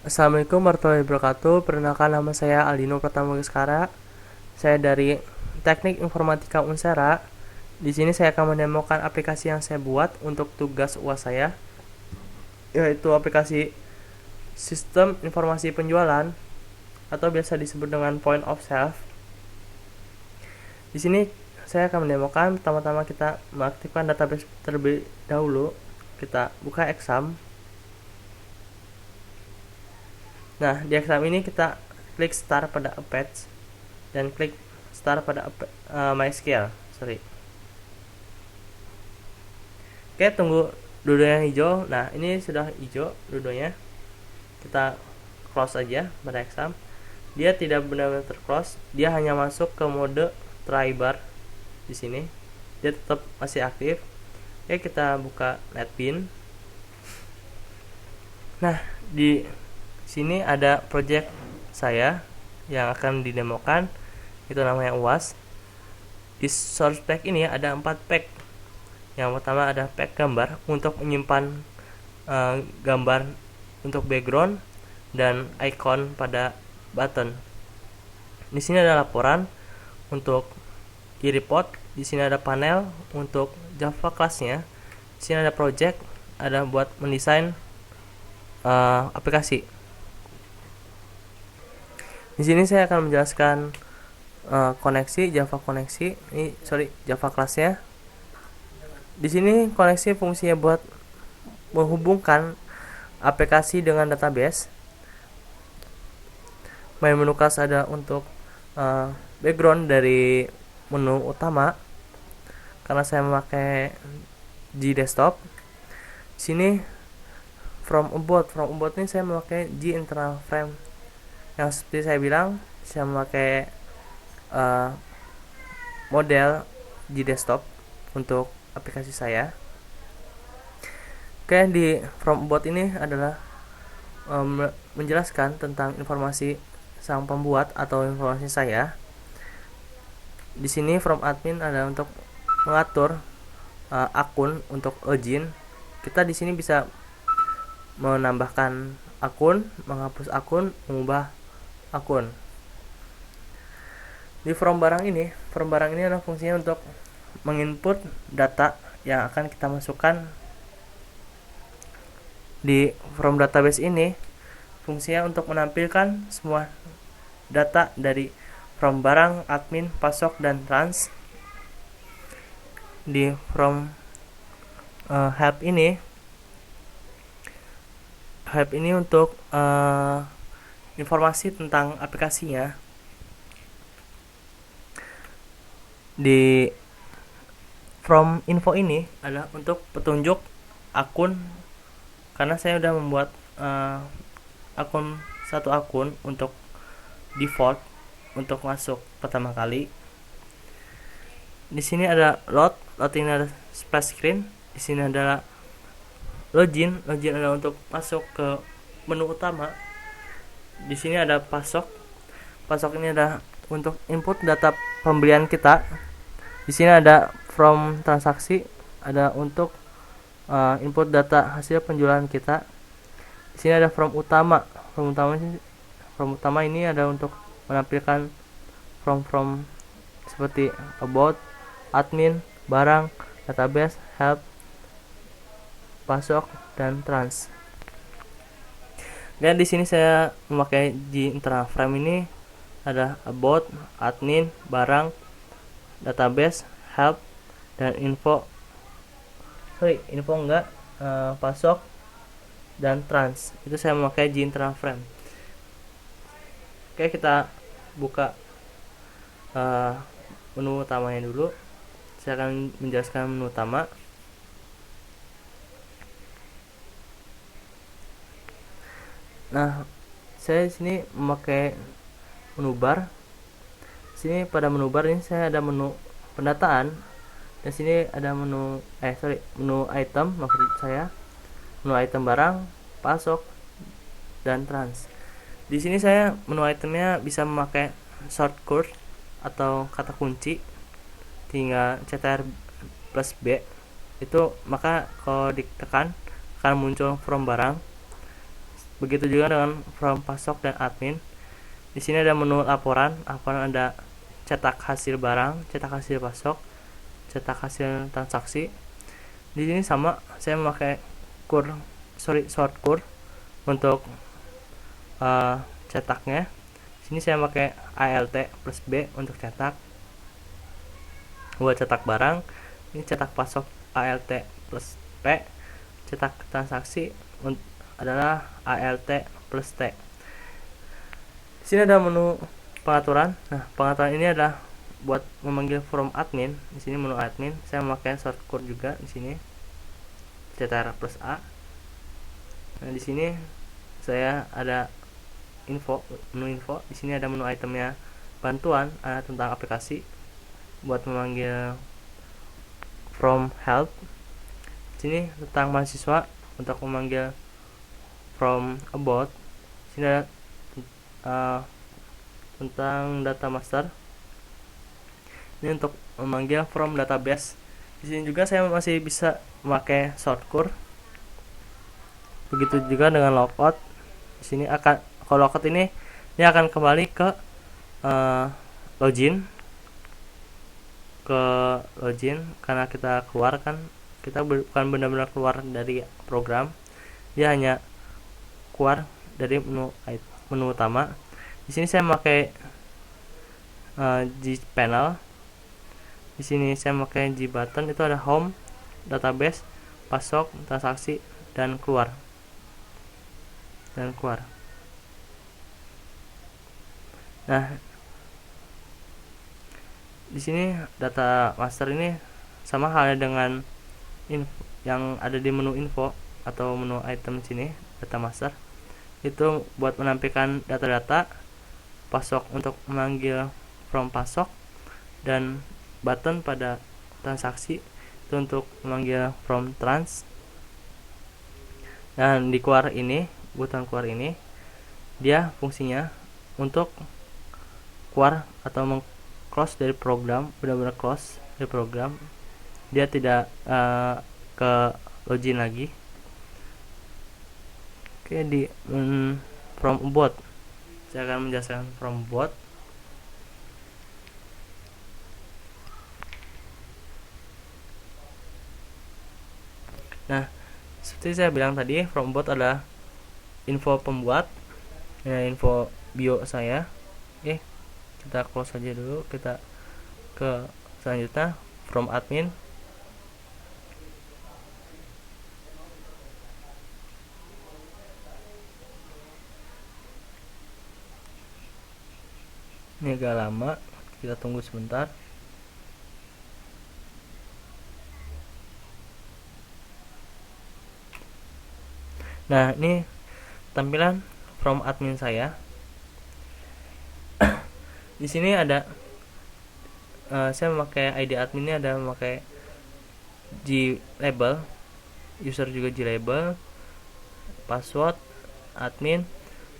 Assalamualaikum warahmatullahi wabarakatuh. Perkenalkan, nama saya Aldino Pratama Gaskara. Saya dari Teknik Informatika Unsera. Di sini saya akan mendemokan aplikasi yang saya buat untuk tugas UAS saya, yaitu aplikasi Sistem Informasi Penjualan atau biasa disebut dengan Point of Sale. Di sini saya akan mendemokan. Pertama-tama kita mengaktifkan database terlebih dahulu. Kita buka exam. Nah, di exam ini kita klik start pada Apache dan klik start pada MySQL. Oke, tunggu dodonya hijau. Nah, ini sudah hijau dodonya. Kita close aja pada exam. Dia tidak benar-benar terclose, dia hanya masuk ke mode try bar di sini. Dia tetap masih aktif. Oke, kita buka netbean. Nah, di sini ada project saya yang akan didemokan, itu namanya UAS. Di source pack ini ada 4 pack. Yang pertama ada pack gambar untuk menyimpan gambar untuk background dan icon pada button. Di sini ada laporan untuk e-report. Di sini ada panel untuk Java kelasnya. Di sini ada project, ada buat mendesain aplikasi. Di sini saya akan menjelaskan koneksi Java koneksi. Java kelasnya. Di sini koneksi fungsinya buat menghubungkan aplikasi dengan database. Main menu kelas ada untuk background dari menu utama. Karena saya memakai G desktop. Di sini from about ini saya memakai G internal frame. Yang seperti saya bilang, saya memakai model G desktop untuk aplikasi saya. Oke, di from about ini adalah menjelaskan tentang informasi sang pembuat atau informasi saya. Di sini from admin ada untuk mengatur akun untuk login. Kita di sini bisa menambahkan akun, menghapus akun, mengubah akun. Di from barang ini adalah fungsinya untuk menginput data yang akan kita masukkan di from database ini. Fungsinya untuk menampilkan semua data dari from barang, admin, pasok, dan trans. Di from help ini untuk informasi tentang aplikasinya. Di from info ini adalah untuk petunjuk akun, karena saya sudah membuat satu akun untuk default untuk masuk pertama kali. Di sini ada load ini ada splash screen. Di sini adalah login adalah untuk masuk ke menu utama. Di sini ada pasok ini ada untuk input data pembelian kita. Di sini ada from transaksi, ada untuk input data hasil penjualan kita. Di sini ada from utama ini ada untuk menampilkan from seperti about, admin, barang, database, help, pasok, dan trans. Dan di sini saya memakai G internal frame ini ada about, admin, barang, database, help, dan pasok, dan trans. Itu saya memakai G internal frame. Oke, kita buka menu utamanya dulu. Saya akan menjelaskan menu utama. Nah, saya di sini memakai menu bar. Di sini pada menu bar ini saya ada menu pendataan. Dan sini ada menu item, maksud saya menu item barang, pasok, dan trans. Di sini saya menu itemnya bisa memakai shortcut atau kata kunci, tinggal ctrl plus B itu, maka kalau ditekan akan muncul from barang. Begitu juga dengan from pasok dan admin. Di sini ada menu laporan ada cetak hasil barang, cetak hasil pasok, cetak hasil transaksi. Di sini sama, saya memakai short kur untuk cetaknya. Di sini saya pakai ALT plus B untuk cetak. Buat cetak barang, ini cetak pasok ALT plus P. Cetak transaksi adalah ALT plus T. Di sini ada menu pengaturan. Nah, pengaturan ini adalah buat memanggil from admin. Di sini menu admin, saya memakai shortcut juga di sini. Ctrl plus A. Nah, di sini saya ada menu info. Di sini ada menu itemnya bantuan tentang aplikasi. Buat memanggil from help. Di sini tentang mahasiswa. Untuk memanggil from about. Di sini ada tentang data master. Ini untuk memanggil from database. Di sini juga saya masih bisa memakai shortcut. Begitu juga dengan logout. Di sini kalau logout ini akan kembali ke login karena kita keluar kan, kita bukan benar-benar keluar dari program, dia hanya keluar dari menu utama. Di sini saya memakai G panel. Di sini saya memakai G button, itu ada home, database, pasok, transaksi, dan keluar. Nah, di sini data master ini sama halnya dengan yang ada di menu info atau menu item sini, data master. Itu buat menampilkan data-data, pasok untuk memanggil from pasok, dan button pada transaksi itu untuk memanggil from trans. Dan di button keluar ini dia fungsinya untuk keluar atau meng-close dari program, benar-benar close dari program. Dia tidak ke login lagi. Oke, di from about saya akan menjelaskan from about. Nah, seperti saya bilang tadi, from about adalah info pembuat, info bio saya. Oke, kita close saja dulu, kita ke selanjutnya, from admin. Ini agak lama, kita tunggu sebentar. Nah, ini tampilan from admin saya. Di sini ada saya memakai ID admin, ini ada memakai G label, user juga G label, password, admin,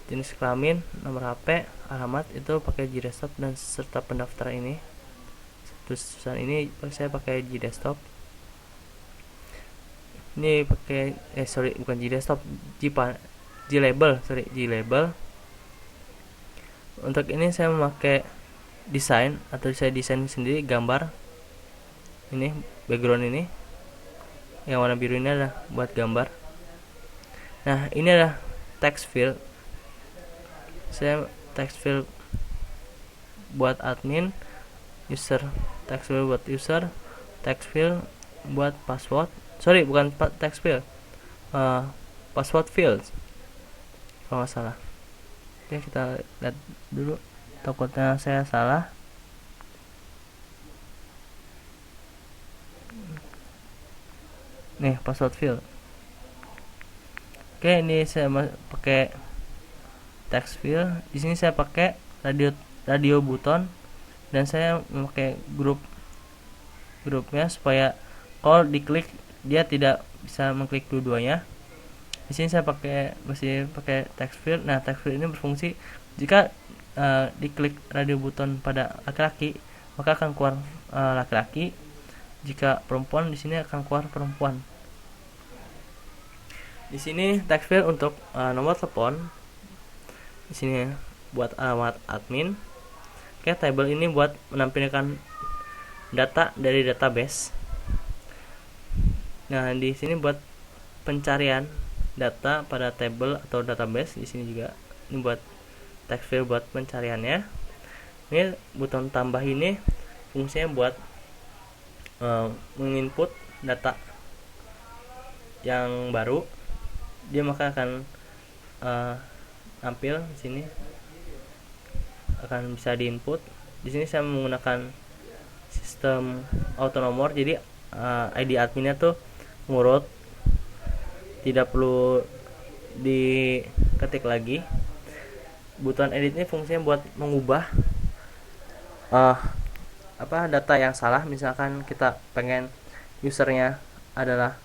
jenis kelamin, nomor HP, alamat itu pakai G desktop, dan serta pendaftar ini. Tulisan ini saya pakai G desktop. Ini pakai bukan G desktop, G label. Untuk ini saya memakai desain atau saya desain sendiri gambar. Ini background ini yang warna biru ini adalah buat gambar. Nah, ini adalah text field. Saya text field buat admin, user, text field buat user, text field buat password. Bukan text field, password field kalau nggak salah. Oke, kita lihat dulu, takutnya saya salah. Nih, password field. Oke, ini saya pakai text field. Di sini saya pakai radio button, dan saya memakai grupnya supaya kalau diklik dia tidak bisa mengklik dua-duanya. Di sini saya masih pakai text field. Nah, text field ini berfungsi jika diklik radio button pada laki-laki, maka akan keluar laki-laki. Jika perempuan, di sini akan keluar perempuan. Di sini text field untuk nomor telepon. Di sini buat alamat admin. Oke, table ini buat menampilkan data dari database. Nah, di sini buat pencarian data pada table atau database. Di sini juga ini buat text field buat pencariannya. Ini button tambah ini fungsinya buat menginput data yang baru. Dia maka akan tampil di sini, akan bisa diinput. Di sini saya menggunakan sistem autonomor, jadi ID adminnya tuh ngurut, tidak perlu diketik lagi. Button edit ini fungsinya buat mengubah data yang salah. Misalkan kita pengen usernya adalah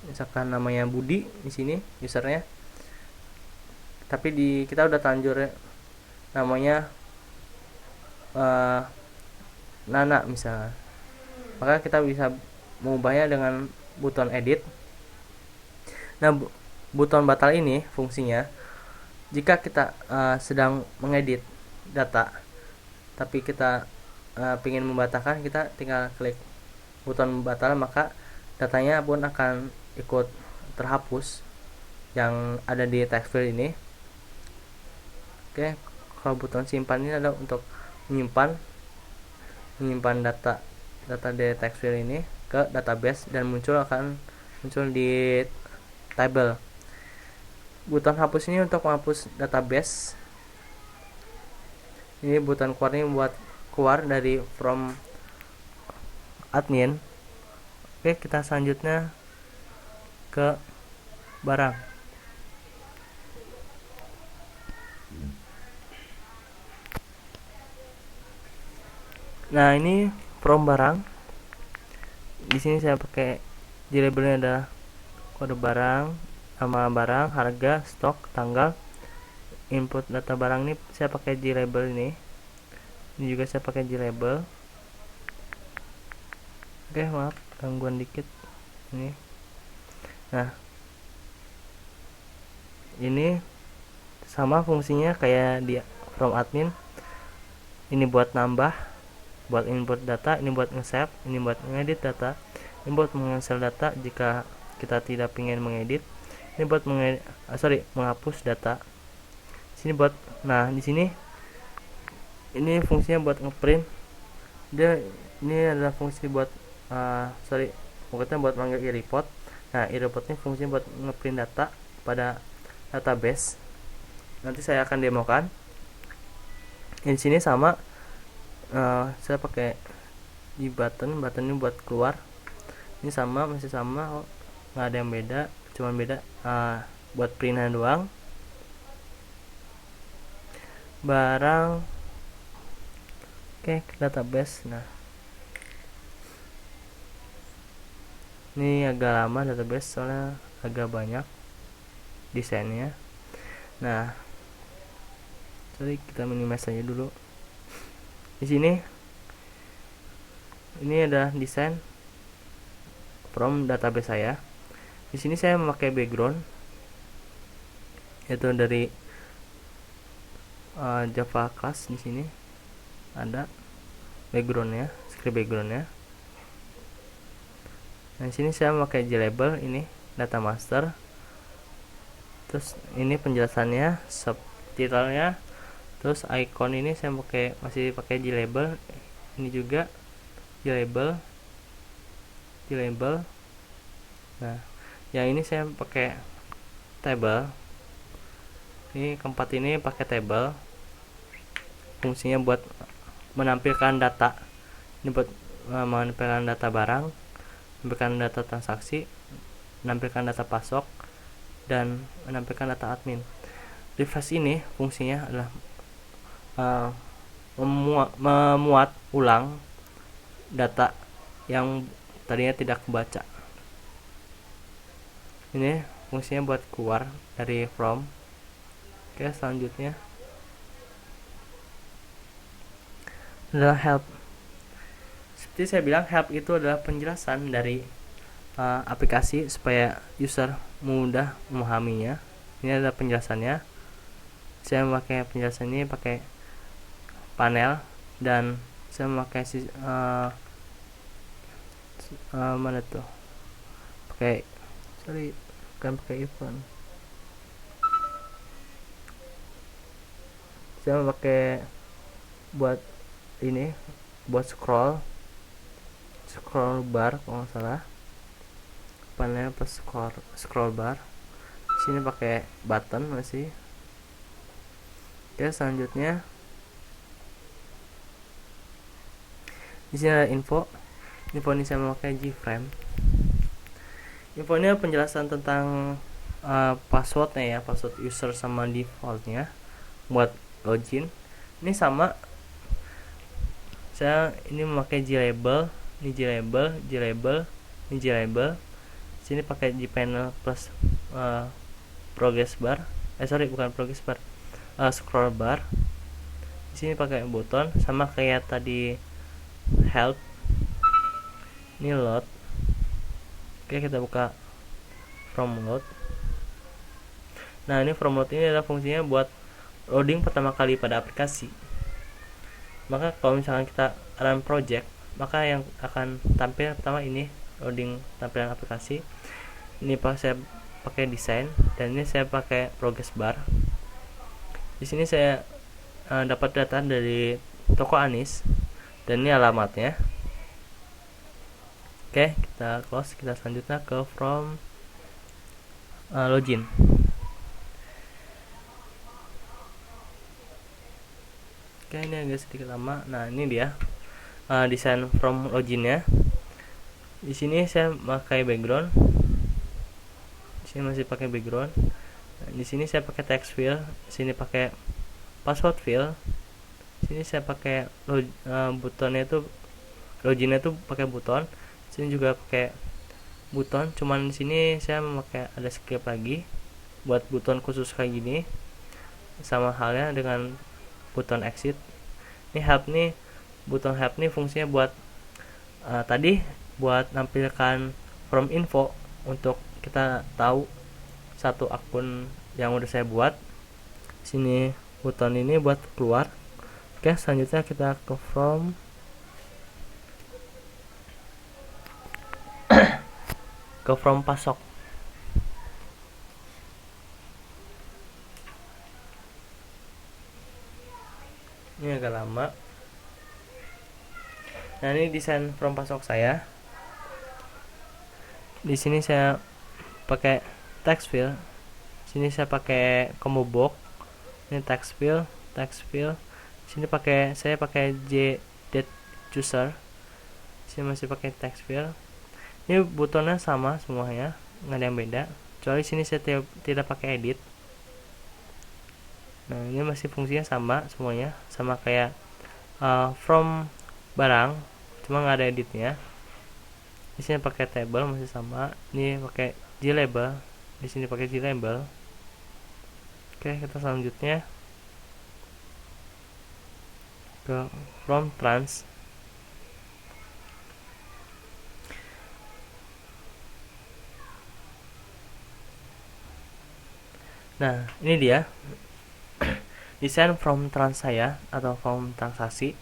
misalkan namanya Budi di sini usernya, tapi kita udah terlanjur namanya Nana misalnya, maka kita bisa mengubahnya dengan button edit. Nah, button batal ini fungsinya jika kita sedang mengedit data tapi kita ingin membatalkan, kita tinggal klik button batal, maka datanya pun akan ikut terhapus yang ada di text field ini. Oke, kalau button simpan ini adalah untuk menyimpan data dari text field ini ke database dan akan muncul di table. Button hapus ini untuk menghapus database. Ini button keluar ini buat keluar dari from admin. Oke, kita selanjutnya ke barang. Nah, ini from barang. Di sini saya pakai di labelnya ada kode barang, nama barang, harga, stok, tanggal. Input data barang ini saya pakai di label ini. Ini juga saya pakai di label. Oke, maaf gangguan dikit ini. Nah, ini sama fungsinya kayak di from admin. Ini buat nambah, buat input data, ini buat nge-save, ini buat mengedit data, ini buat meng-cancel data jika kita tidak ingin mengedit, ini buat menghapus data. Sini buat, nah di sini ini fungsinya buat ngeprint. Ini adalah fungsi buat pokoknya buat manggil e-report. Nah, e-report ini fungsinya buat ngeprint data pada database. Nanti saya akan demokan. Di sini sama, saya pakai di button ini buat keluar. Ini sama, masih sama, nggak ada yang beda, cuman beda buat printan doang. Barang, oke, database. Nah, ini agak lama database soalnya agak banyak desainnya. Nah, jadi kita minimize aja dulu. Di sini ini ada desain from database saya. Di sini saya memakai background yaitu dari Java class. Di sini ada backgroundnya, script backgroundnya. Nah, di sini saya memakai JLabel, ini data master. Terus ini penjelasannya, subtitlenya. Terus icon ini saya masih pakai JLabel. Ini juga JLabel. Nah, yang ini saya pakai table. Ini keempat ini pakai table. Fungsinya buat menampilkan data. Ini buat menampilkan data barang, menampilkan data transaksi, menampilkan data pasok, dan menampilkan data admin. Refresh ini fungsinya adalah memuat ulang data yang tadinya tidak kebaca. Ini fungsinya buat keluar dari from. Oke, selanjutnya adalah help. Seperti saya bilang, help itu adalah penjelasan dari aplikasi supaya user mudah memahaminya. Ini ada penjelasannya. Saya memakai penjelasan ini pakai panel, dan saya memakai mana tuh, pakai bukan pakai event, saya pakai buat ini, buat scroll bar kalau nggak salah, panel plus scroll bar. Sini pakai button masih. Oke, selanjutnya di sini ada info ini saya memakai Gframe. Info ini penjelasan tentang passwordnya ya, password user sama defaultnya buat login. Ini sama, saya ini memakai glabel, ini glabel. Sini pakai gpanel plus progress bar. Bukan progress bar, scroll bar. Di sini pakai button sama kayak tadi help. Ini load. Oke, kita buka from load. Nah, ini from load ini adalah fungsinya buat loading pertama kali pada aplikasi. Maka kalau misalkan kita run project, maka yang akan tampil pertama ini loading tampilan aplikasi. Ini saya pakai desain, dan ini saya pakai progress bar. Di sini saya dapat data dari toko Anis, dan ini alamatnya. Oke, kita close. Kita selanjutnya ke from login. Oke, ini agak sedikit lama. Nah, ini dia desain from loginnya. Di sini saya pakai background. Di sini masih pakai background. Nah, di sini saya pakai text field. Di sini pakai password field. Di sini saya pakai butonnya itu, loginnya itu pakai buton. Di sini juga pakai buton. Cuman di sini saya memakai ada script lagi buat buton khusus kayak gini. Sama halnya dengan buton exit. Ini help nih, buton help nih fungsinya buat tadi buat nampilkan from info untuk kita tahu satu akun yang udah saya buat. Sini buton ini buat keluar. Oke, selanjutnya kita ke from pasok. Ini agak lama. Nah, ini desain from pasok saya. Di sini saya pakai text field. Sini saya pakai combo box. Ini text field. Sini saya pakai jDate_chooser. Sini masih pakai text field. Ini butonnya sama semuanya, nggak ada yang beda. Kecuali sini saya tidak pakai edit. Nah, ini masih fungsinya sama semuanya, sama kayak from barang, cuma nggak ada editnya. Di sini pakai table masih sama. Ini pakai glabel. Di sini pakai glabel. Oke, kita selanjutnya ke from trans. Nah, ini dia desain from trans saya atau from transaksi.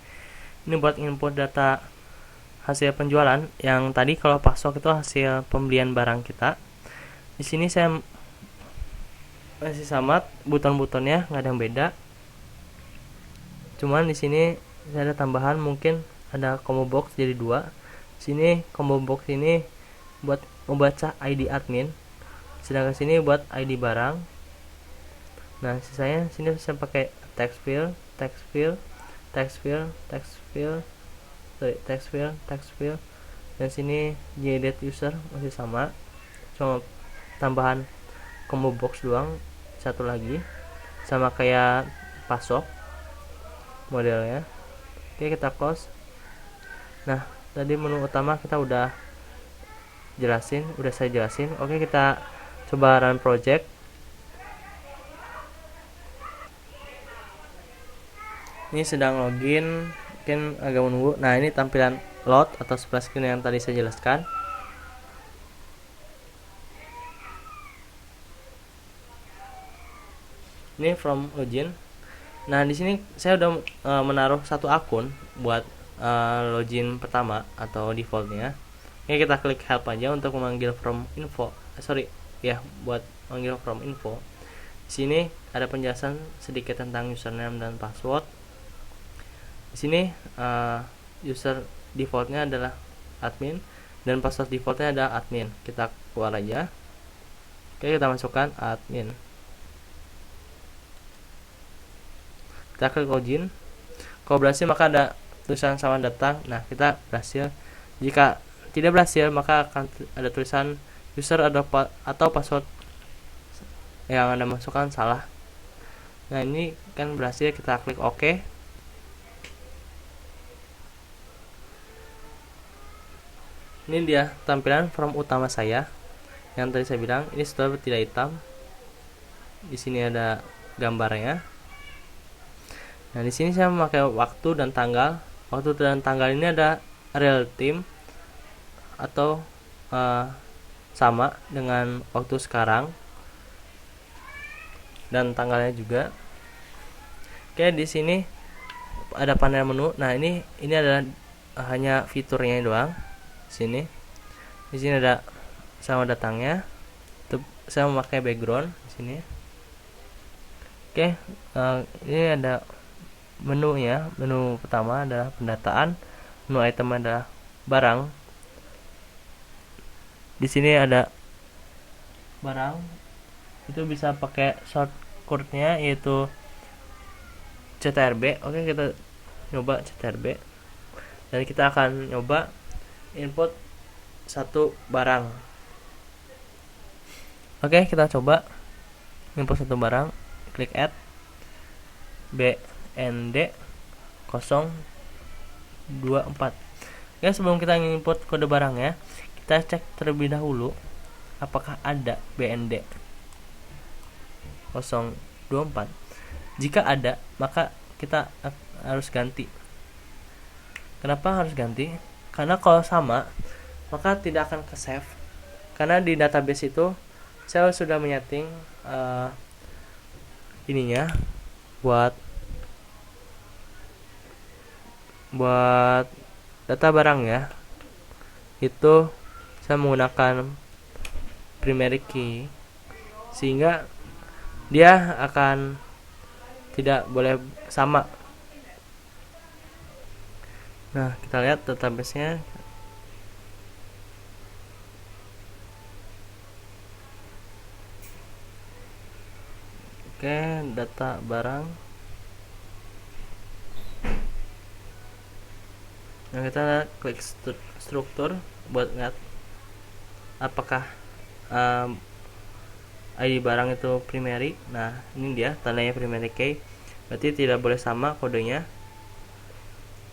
Ini buat input data hasil penjualan. Yang tadi kalau pasok itu hasil pembelian barang kita. Di sini saya masih sama, buton-butonnya nggak ada yang beda. Cuman di sini saya ada tambahan, mungkin ada combo box jadi 2. Sini combo box ini buat membaca ID admin, sedangkan sini buat ID barang. Nah, sisanya sini saya pakai text field, dan sini jDate user masih sama, cuma tambahan combo box doang, satu lagi, sama kayak pasok modelnya. Oke, kita close. Nah, tadi menu utama kita udah saya jelasin. Oke, kita coba run project. Ini sedang login, mungkin agak menunggu. Nah, ini tampilan load atau splash screen yang tadi saya jelaskan. Ini from login. Nah di sini saya udah menaruh satu akun buat login pertama atau defaultnya. Oke, kita klik help aja untuk memanggil from info. Buat manggil from info. Di sini ada penjelasan sedikit tentang username dan password. Di sini user defaultnya adalah admin dan password defaultnya adalah admin. Kita keluar aja. Oke, kita masukkan admin. Kita klik login. Kalau berhasil maka ada tulisan selamat datang. Nah, kita berhasil. Jika tidak berhasil maka akan ada tulisan user atau password yang Anda masukkan salah. Nah, ini kan berhasil, kita klik OK. Ini dia tampilan form utama saya. Yang tadi saya bilang, ini sudah tidak hitam. Di sini ada gambarnya. Nah, di sini saya memakai waktu dan tanggal. Waktu dan tanggal ini ada real time atau sama dengan waktu sekarang, dan tanggalnya juga. Oke, di sini ada panel menu. Nah, ini adalah hanya fiturnya doang. Di sini ada selamat datangnya. Saya memakai background di sini. Oke, ini ada menunya. Menu pertama adalah pendataan. Menu item adalah barang. Di sini ada barang. Itu bisa pakai shortcut-nya yaitu CTRB. Oke, kita nyoba CTRB. Dan kita akan nyoba input satu barang. Oke, kita coba input satu barang. Klik add BND 024. Oke, sebelum kita input kode barangnya, kita cek terlebih dahulu apakah ada BND 024. Jika ada, maka kita harus ganti. Kenapa harus ganti? Karena kalau sama, maka tidak akan ke save. Karena di database itu saya sudah menyeting ininya buat data barang ya. Itu saya menggunakan primary key, sehingga dia akan tidak boleh sama. Nah, kita lihat database-nya. Oke, data barang. Nah, kita klik struktur buat lihat apakah ID barang itu primary. Nah, ini dia tandanya primary key, berarti tidak boleh sama kodenya.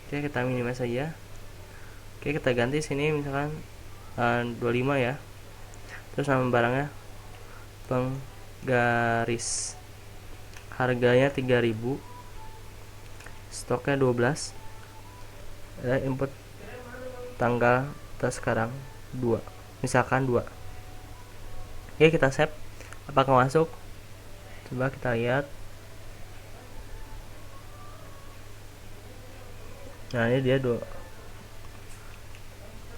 Oke, kita minimize saja. Oke, kita ganti sini misalkan 25 ya. Terus nama barangnya penggaris. Harganya 3000. Stoknya 12. Ada input tanggal sekarang 2. Misalkan 2. Oke, kita save. Apakah masuk? Coba kita lihat. Nah, ini dia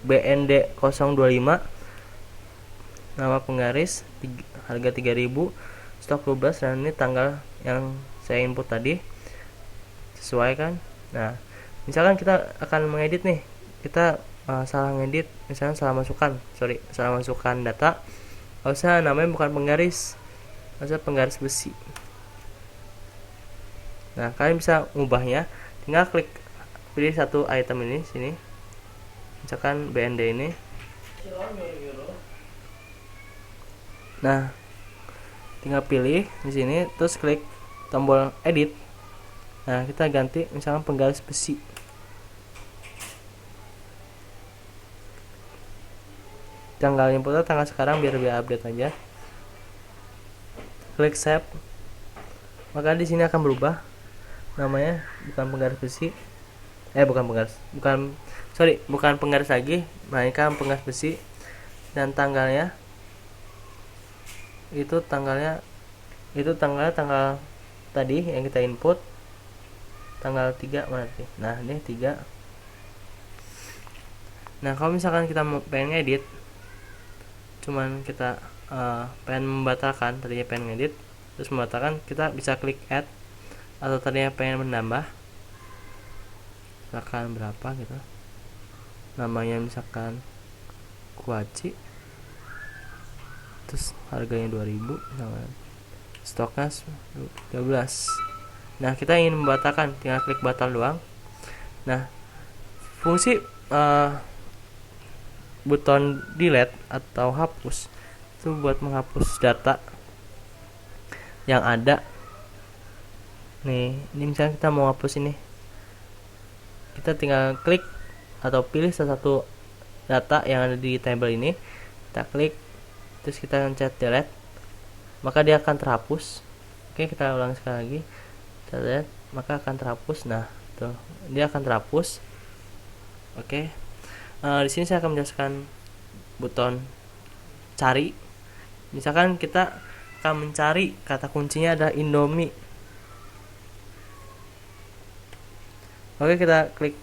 BND 025, nama penggaris, harga 3000, stok 12, dan ini tanggal yang saya input tadi. Sesuai kan? Nah, misalkan kita akan mengedit nih, kita salah ngedit, misalnya salah masukkan data. Kalau saya namanya bukan penggaris, maksudnya penggaris besi. Nah, kalian bisa mengubahnya, tinggal klik pilih satu item ini sini, misalkan BND ini. Nah, tinggal pilih di sini, terus klik tombol edit. Nah, kita ganti misalkan penggaris besi. Tanggal inputnya tanggal sekarang biar update aja. Klik save. Maka di sini akan berubah namanya, bukan penggaris besi. Bukan penggaris lagi, melainkan penggaris besi. Dan tanggalnya tanggal tadi yang kita input tanggal 3 mana sih? Nah ini 3. Nah kalau misalkan kita pengen ngedit, cuman kita pengen membatalkan, tadinya pengen ngedit terus membatalkan, kita bisa klik add. Atau tadinya pengen menambah, misalkan berapa gitu, namanya misalkan kuaci, terus harganya 2000, stoknya 13. Nah kita ingin membatalkan, tinggal klik batal doang. Nah fungsi buton delete atau hapus itu buat menghapus data yang ada. Nih, ini misalnya kita mau hapus ini, kita tinggal klik atau pilih salah satu data yang ada di table ini, kita klik, terus kita pencet delete, maka dia akan terhapus. Oke, kita ulang sekali lagi, kita lihat, maka akan terhapus. Nah, tuh, dia akan terhapus. Oke, di sini saya akan menjelaskan buton cari. Misalkan kita akan mencari, kata kuncinya adalah Indomie. Oke, kita klik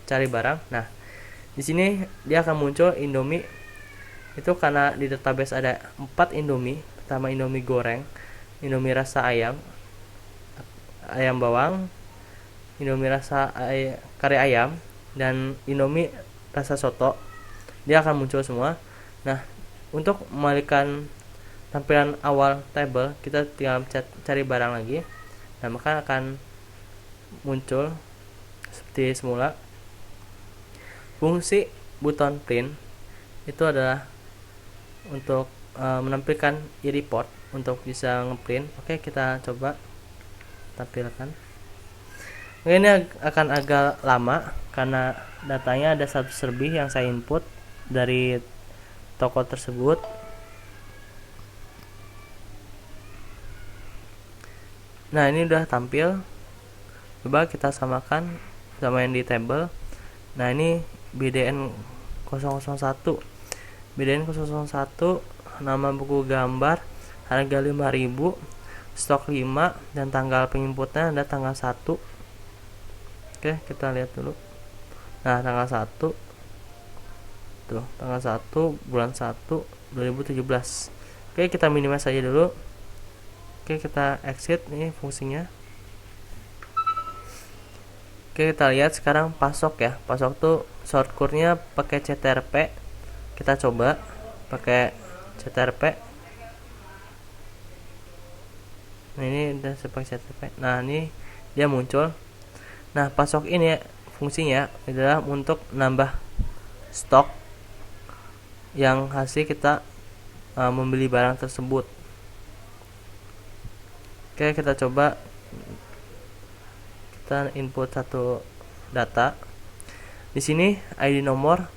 cari barang. Nah, di sini dia akan muncul Indomie. Itu karena di database ada 4 Indomie. Pertama Indomie goreng, Indomie rasa ayam, ayam bawang, Indomie rasa kari ayam, dan Indomie rasa soto. Dia akan muncul semua. Nah, untuk mengalihkan tampilan awal table, kita tinggal cari barang lagi. Nah, maka akan muncul seperti semula. Fungsi buton print itu adalah untuk menampilkan e-report untuk bisa ngeprint. Oke, kita coba tampilkan. Oke, ini akan agak lama karena datanya ada 100 lebih yang saya input dari toko tersebut. Nah, ini udah tampil. Coba kita samakan sama yang di table. Nah, ini BDN 001. BDN 001, nama buku gambar, harga 5.000, stok 5, dan tanggal penginputnya ada tanggal 1. Oke, kita lihat dulu. Nah, tanggal 1. Tuh, tanggal 1 bulan 1 2017. Oke, kita minimize saja dulu. Oke, kita exit, ini fungsinya. Oke, kita lihat sekarang pasok ya. Pasok tuh shortcutnya pakai CTRP. Kita coba pakai CTRP. Nah, ini udah pakai CTRP. Nah, ini dia muncul. Nah, pasok ini fungsinya adalah untuk nambah stok yang hasil kita membeli barang tersebut. Oke, kita coba. Kita input satu data. Di sini ID nomor.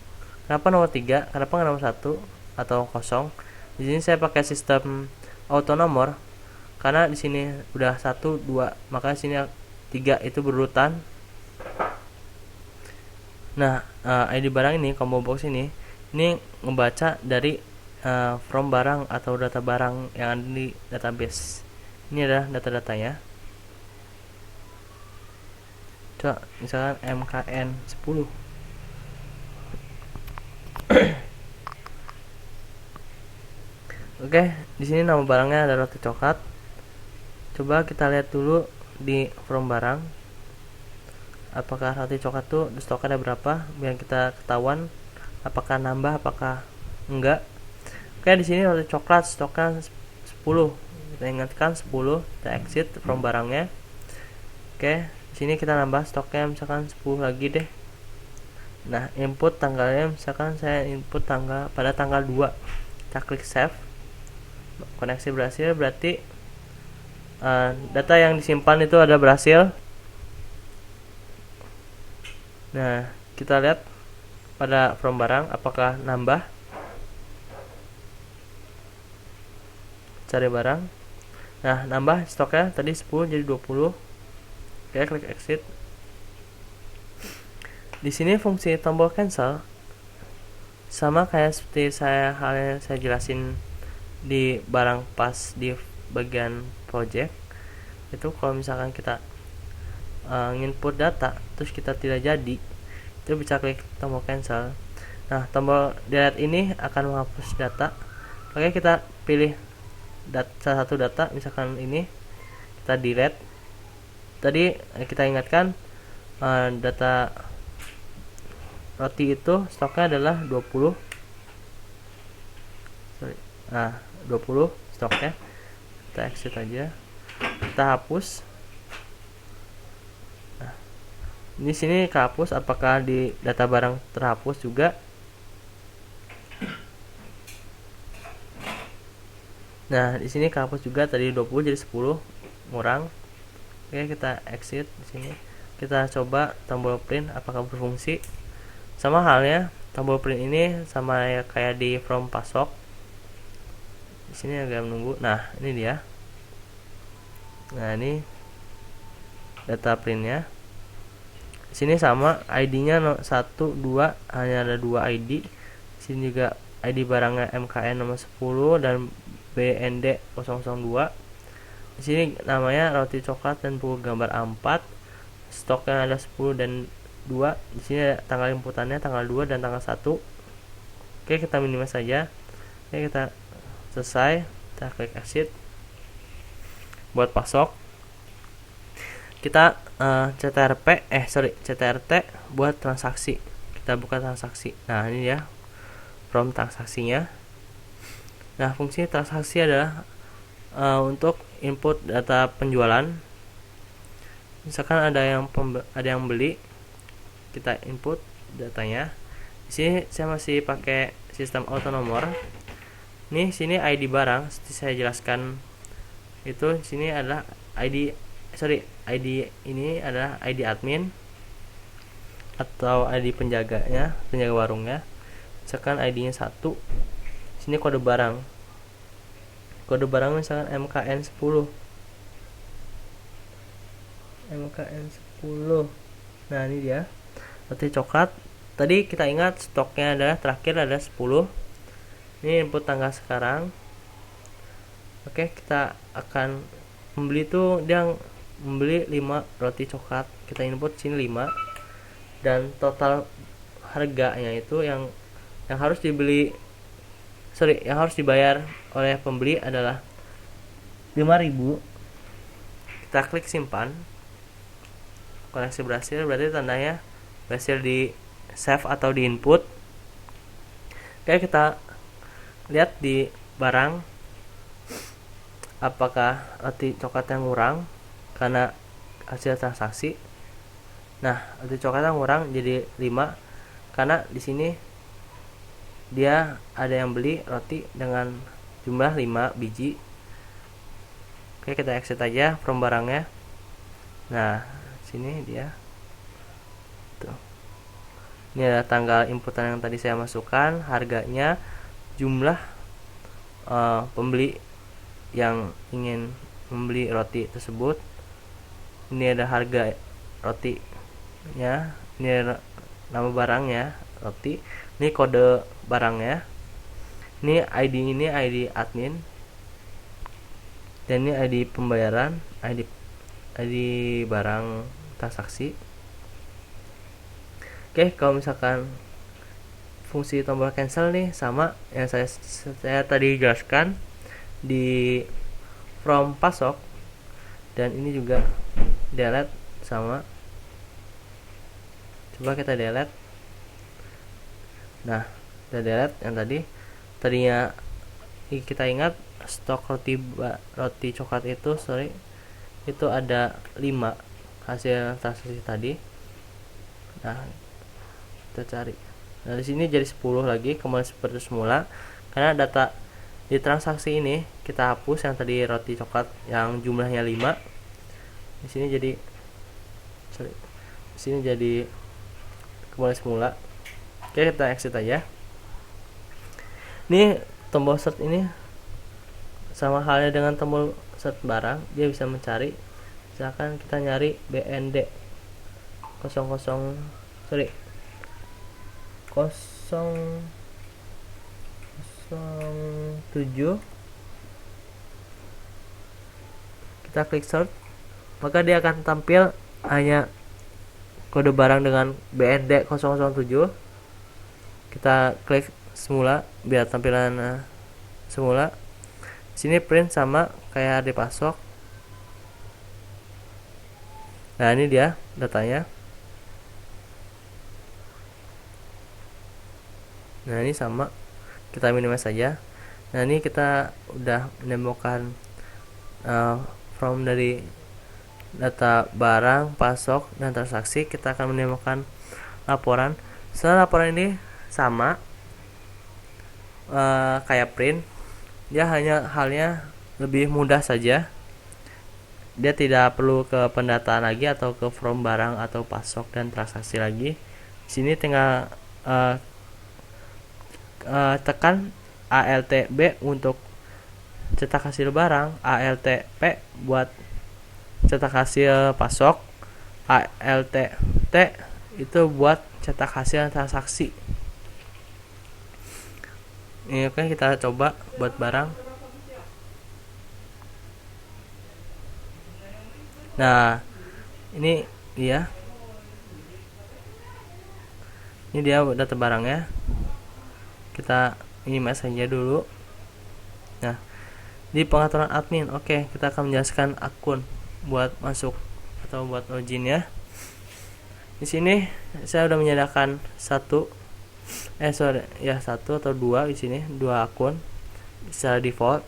Kenapa nomor 3? Kenapa nggak nomor 1 atau 0? Di sini saya pakai sistem auto nomor karena di sini udah 1, 2, maka di sini 3 itu berurutan. Nah, ID barang ini, combo box ini ngebaca dari from barang atau data barang yang ada di database. Ini adalah data-datanya. Coba misalkan MKN 10. Oke, di sini nama barangnya ada roti coklat. Coba kita lihat dulu di from barang. Apakah roti coklat tuh di stoknya ada berapa biar kita ketahuan apakah nambah apakah enggak. Oke, di sini roti coklat stoknya 10. Kita ingatkan 10, kita exit from barangnya. Oke, di sini kita nambah stoknya misalkan 10 lagi deh. Nah, input tanggalnya misalkan saya input pada tanggal 2. Kita klik save. Koneksi berhasil, berarti data yang disimpan itu ada berhasil. Nah, kita lihat pada from barang apakah nambah. Cari barang. Nah, nambah stoknya tadi 10 jadi 20. Oke, klik exit. Di sini fungsi tombol cancel sama kayak seperti halnya saya jelasin di barang pas di bagian project. itu kalau misalkan kita input data terus kita tidak jadi, itu bisa klik tombol cancel. Nah, tombol delete ini akan menghapus data. Oke, kita pilih salah satu data, misalkan ini kita delete. Tadi kita ingatkan data roti itu stoknya adalah 20. Nah, 20 stoknya. Kita exit aja. Kita hapus. Nah, di sini kehapus. Apakah di data barang terhapus juga? Nah, di sini kehapus juga, tadi 20 jadi 10 ngurang. Oke, kita exit di sini. Kita coba tombol print apakah berfungsi. Sama halnya, tombol print ini sama ya kayak di from pasok. Di sini agak menunggu. Nah, ini dia. Nah, ini data printnya. Di sini sama, ID-nya 1, 2, hanya ada 2 ID. Di sini juga ID barangnya MKN nomor 10 dan BND 002. Di sini namanya roti coklat dan buku gambar A4. Stoknya ada 10 dan 2. Di sini ada tanggal inputannya tanggal 2 dan tanggal 1. Oke, kita minimize saja. Oke, kita selesai. Kita klik exit. Buat pasok kita CTRT buat transaksi. Kita buka transaksi. Nah, ini ya from transaksinya. Nah, fungsi transaksi adalah untuk input data penjualan. Misalkan ada yang beli, kita input datanya. Di sini saya masih pakai sistem auto nomor. Nih, sini ID barang seperti saya jelaskan itu. Sini adalah ID ini adalah ID admin atau ID penjaga warungnya. Misalkan ID-nya 1. Sini kode barang misalkan MKN 10. Nah, ini dia roti coklat. Tadi kita ingat stoknya adalah terakhir ada 10. Ini input tanggal sekarang. Oke, kita akan membeli tuh, dia membeli 5 roti coklat. Kita input sini 5 dan total harganya itu yang harus dibayar oleh pembeli adalah 5.000. Kita klik simpan. Koneksi berhasil, berarti tandanya berhasil di save atau di input. Oke, kita lihat di barang apakah roti coklat yang kurang karena hasil transaksi. Nah, roti coklat yang kurang jadi 5 karena di sini dia ada yang beli roti dengan jumlah 5 biji. Oke, kita exit aja from barangnya. Nah, sini dia tuh. Ini ada tanggal inputan yang tadi saya masukkan, harganya, jumlah pembeli yang ingin membeli roti tersebut. Ini ada harga rotinya, ini ada nama barangnya roti, ini kode barangnya, ini ID admin, dan ini ID pembayaran, ID barang transaksi. Oke, kalau misalkan fungsi tombol cancel nih sama yang saya tadi jelaskan di from pasok, dan ini juga delete sama. Coba kita delete. Nah, kita delete yang tadinya kita ingat stok roti coklat itu itu ada 5 hasil transaksi tadi. Nah, kita cari. Nah, di sini jadi 10 lagi, kembali seperti semula karena data di transaksi ini kita hapus yang tadi roti coklat yang jumlahnya 5. Di sini jadi kembali semula. Oke, kita exit aja. Ini tombol search ini sama halnya dengan tombol search barang, dia bisa mencari. Misalkan kita nyari BND 07, kita klik search. maka dia akan tampil hanya kode barang dengan BND 007. Kita klik semula biar tampilan semula. Sini print sama kayak di pasok. Nah, ini dia datanya. Nah, ini sama, kita minimize saja. Nah, ini kita udah menemukan from dari data barang, pasok, dan transaksi. Kita akan menemukan laporan. Setelah laporan ini sama kayak print, dia hanya halnya lebih mudah saja. Dia tidak perlu ke pendataan lagi atau ke from barang atau pasok dan transaksi lagi. Sini tinggal tekan ALTB untuk cetak hasil barang, ALTP buat cetak hasil pasok, ALTT itu buat cetak hasil transaksi. Ini oke, kita coba buat barang. Nah, ini dia. Ini dia data barangnya. Kita minimize saja dulu. Nah, di pengaturan admin, oke, kita akan menjelaskan akun buat masuk atau buat login ya. Di sini saya udah menyediakan satu atau dua, di sini dua akun secara default.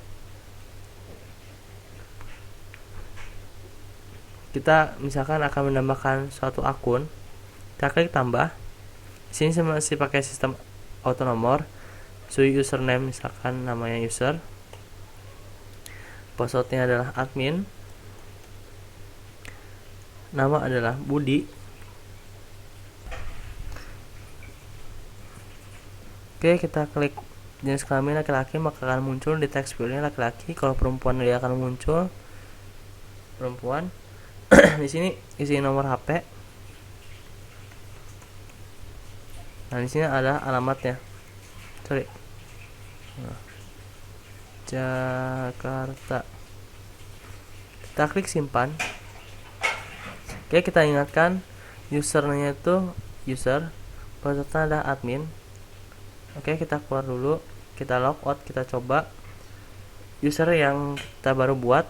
Kita misalkan akan menambahkan suatu akun, kita klik tambah. Di sini saya masih pakai sistem auto nomor. Username misalkan namanya user, passwordnya adalah admin, nama adalah Budi. Oke, kita klik jenis kelamin laki-laki, maka akan muncul di text fieldnya laki-laki. Kalau perempuan dia akan muncul perempuan. Di sini isi nomor HP. Nah, di sini ada alamatnya. Jakarta. Kita klik simpan. Oke, kita ingatkan usernya itu user, passwordnya adalah admin. Oke, kita keluar dulu, kita logout, kita coba user yang kita baru buat.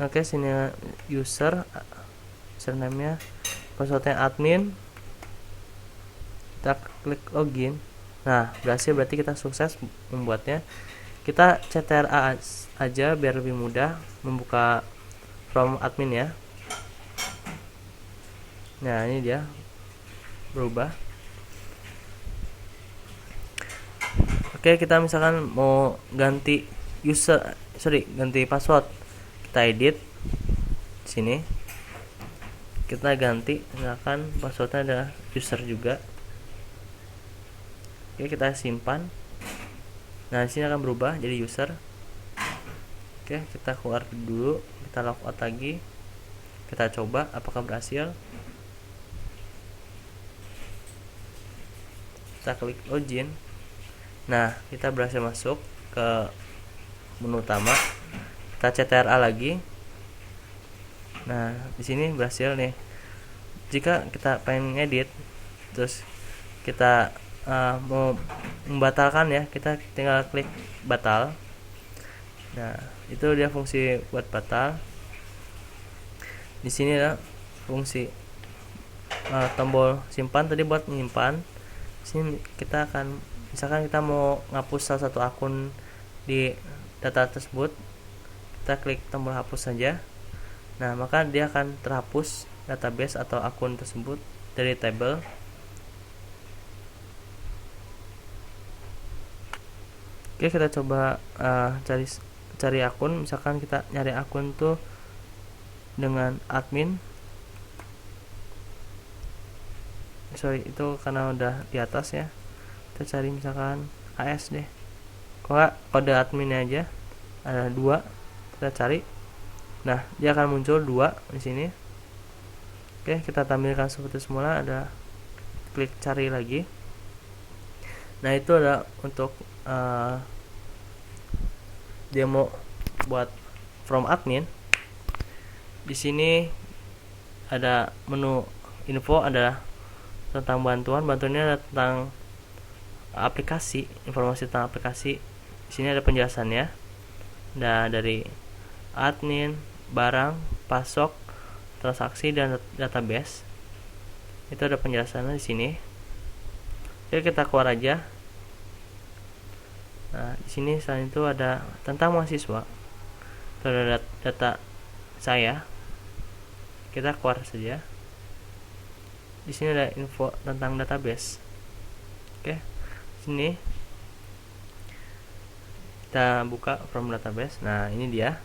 Oke, sini username-nya, passwordnya admin. Kita klik login. Nah, berhasil, berarti kita sukses membuatnya. Kita CTRA aja biar lebih mudah membuka from admin ya. Nah, ini dia berubah. Oke, kita misalkan mau ganti ganti password. Kita edit sini. Kita ganti, misalkan passwordnya adalah user juga. Oke, kita simpan. Nah, di sini akan berubah jadi user. Oke, kita keluar dulu, kita logout lagi. Kita coba apakah berhasil. Kita klik login. Nah, kita berhasil masuk ke menu utama. Kita CTRA lagi. Nah, di sini berhasil nih. Jika kita pengen edit, terus kita mau membatalkan ya, kita tinggal klik batal. Nah, itu dia fungsi buat batal. Di sini ada fungsi tombol simpan tadi buat menyimpan. Di sini kita akan, misalkan kita mau ngapus salah satu akun di data tersebut, kita klik tombol hapus saja. Nah, maka dia akan terhapus database atau akun tersebut dari tabel. Oke, kita coba cari akun. Misalkan kita nyari akun tuh dengan admin. Itu karena udah di atas ya. Kita cari misalkan AS deh. Kalau kode adminnya aja ada 2, kita cari. Nah, dia akan muncul 2 di sini. Oke, kita tampilkan seperti semula. Ada klik cari lagi. Nah, itu ada untuk demo buat from admin. Di sini ada menu info, adalah tentang bantuannya ada tentang aplikasi, informasi tentang aplikasi. Di sini ada penjelasannya. Nah, dari admin, barang, pasok, transaksi, dan database. Itu ada penjelasannya di sini. Jadi kita keluar aja. Nah, di sini selain itu ada tentang mahasiswa. Itu ada data saya. Kita keluar saja. Di sini ada info tentang database. Oke. Sini kita buka from database. Nah, ini dia.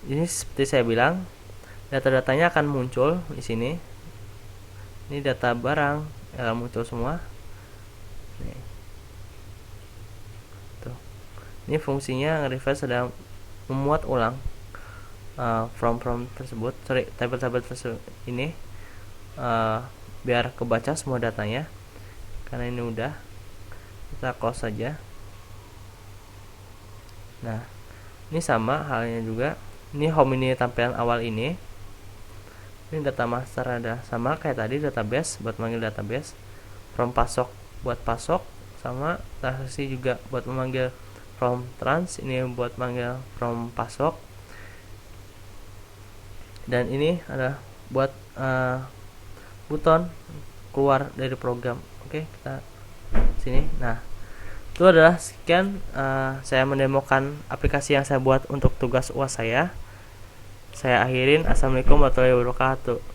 Ini seperti saya bilang, data-datanya akan muncul di sini. Ini data barang akan muncul semua. Nih. Tuh. Ini fungsinya refresh, sedang memuat ulang from tersebut, tabel tersebut ini biar kebaca semua datanya. Karena ini udah, kita close saja. Nah, ini sama halnya juga. Ini home, ini tampilan awal ini. Ini data master ada sama kayak tadi, database buat manggil database, from pasok buat pasok, sama transaksi juga buat memanggil from trans, ini buat manggil from pasok, dan ini adalah buat buton keluar dari program. Oke, kita sini. Nah, itu adalah sekian saya mendemokan aplikasi yang saya buat untuk tugas UAS saya. Saya akhirin. Assalamualaikum warahmatullahi wabarakatuh.